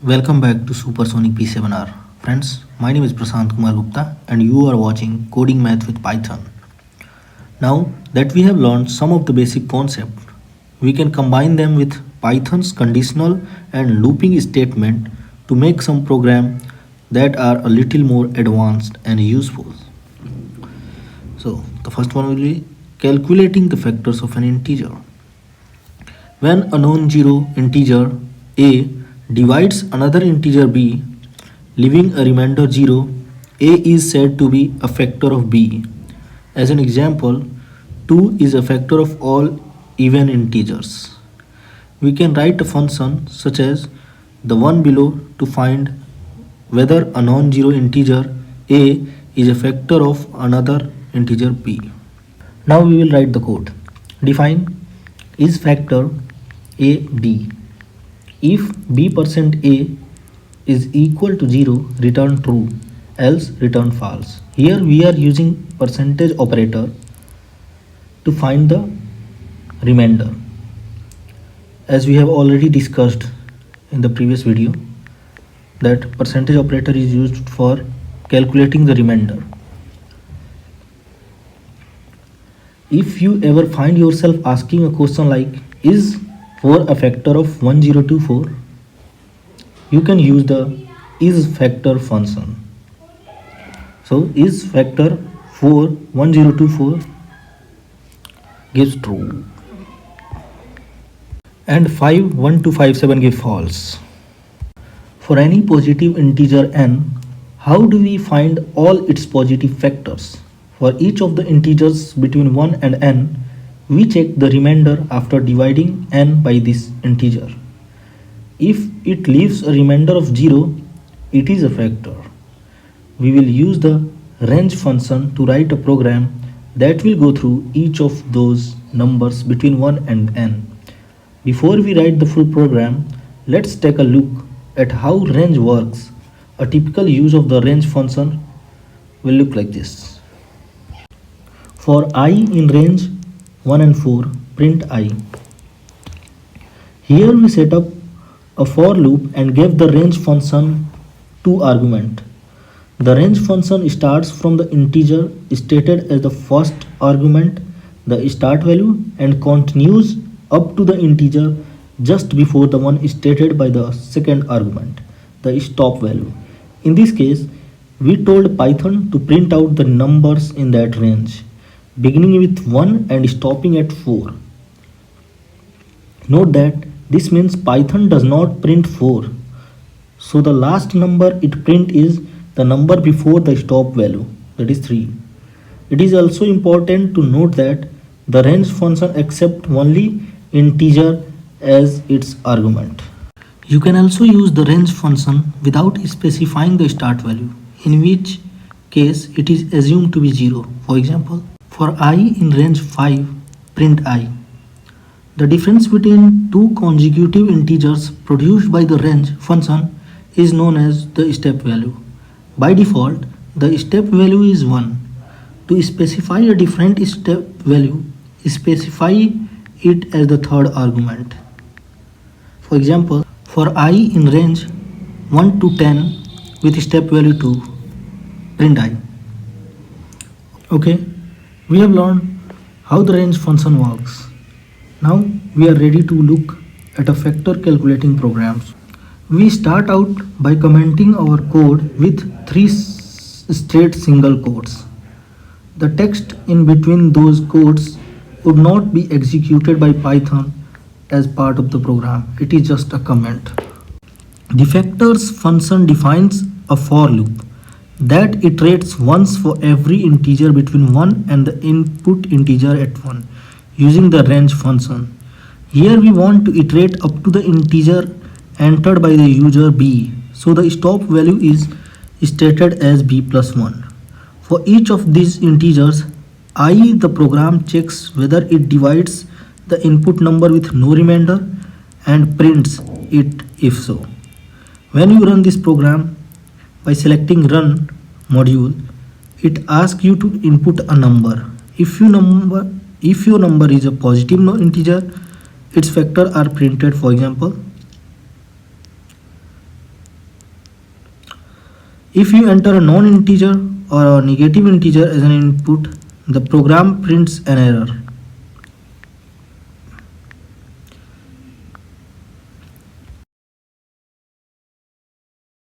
Welcome back to Supersonic P7R. Friends, my name is Prasant Kumar Gupta and you are watching Coding Math with Python. Now that we have learned some of the basic concepts, we can combine them with Python's conditional and looping statement to make some programs that are a little more advanced and useful. So the first one will be calculating the factors of an integer. When a non-zero integer a divides another integer b, leaving a remainder 0, a is said to be a factor of b. As an example, 2 is a factor of all even integers. We can write a function such as the one below to find whether a non-zero integer a is a factor of another integer b. Now we will write the code. Define is factor a b. If b%a is equal to 0, return true, else return false. Here we are using percentage operator to find the remainder. As we have already discussed in the previous video, that percentage operator is used for calculating the remainder. If you ever find yourself asking a question like, is 4 a factor of 1024? You can use the is factor function. So is factor 4 1024 gives true and 5 1257 gives false. For any positive integer n, how do we find all its positive factors? For each of the integers between 1 and n, we check the remainder after dividing n by this integer. If it leaves a remainder of 0, it is a factor. We will use the range function to write a program that will go through each of those numbers between 1 and n. Before we write the full program, let's take a look at how range works. A typical use of the range function will look like this. For I in range 1 and 4, print I. Here we set up a for loop and give the range function 2 arguments. The range function starts from the integer stated as the first argument, the start value, and continues up to the integer just before the one stated by the second argument, the stop value. In this case, we told Python to print out the numbers in that range, beginning with 1 and stopping at 4. Note that this means Python does not print 4. So the last number it print is the number before the stop value, that is 3. It is also important to note that the range function accepts only integer as its argument. You can also use the range function without specifying the start value, in which case it is assumed to be 0. For example, for I in range 5, print I. The difference between two consecutive integers produced by the range function is known as the step value. By default, the step value is 1. To specify a different step value, specify it as the third argument. For example, for I in range 1 to 10 with step value 2, print I. Okay, we have learned how the range function works. Now we are ready to look at a factor calculating programs. We start out by commenting our code with 3 straight single quotes. The text in between those quotes would not be executed by Python as part of the program. It is just a comment. The factors function defines a for loop that iterates once for every integer between 1 and the input integer at 1 using the range function. Here we want to iterate up to the integer entered by the user b, so the stop value is stated as b plus 1. For each of these integers, I the program checks whether it divides the input number with no remainder and prints it if so. When you run this program, by selecting run module, it asks you to input a number. If your number is a positive integer, its factor are printed. For example, If you enter a non-integer or a negative integer as an input, the program prints an error.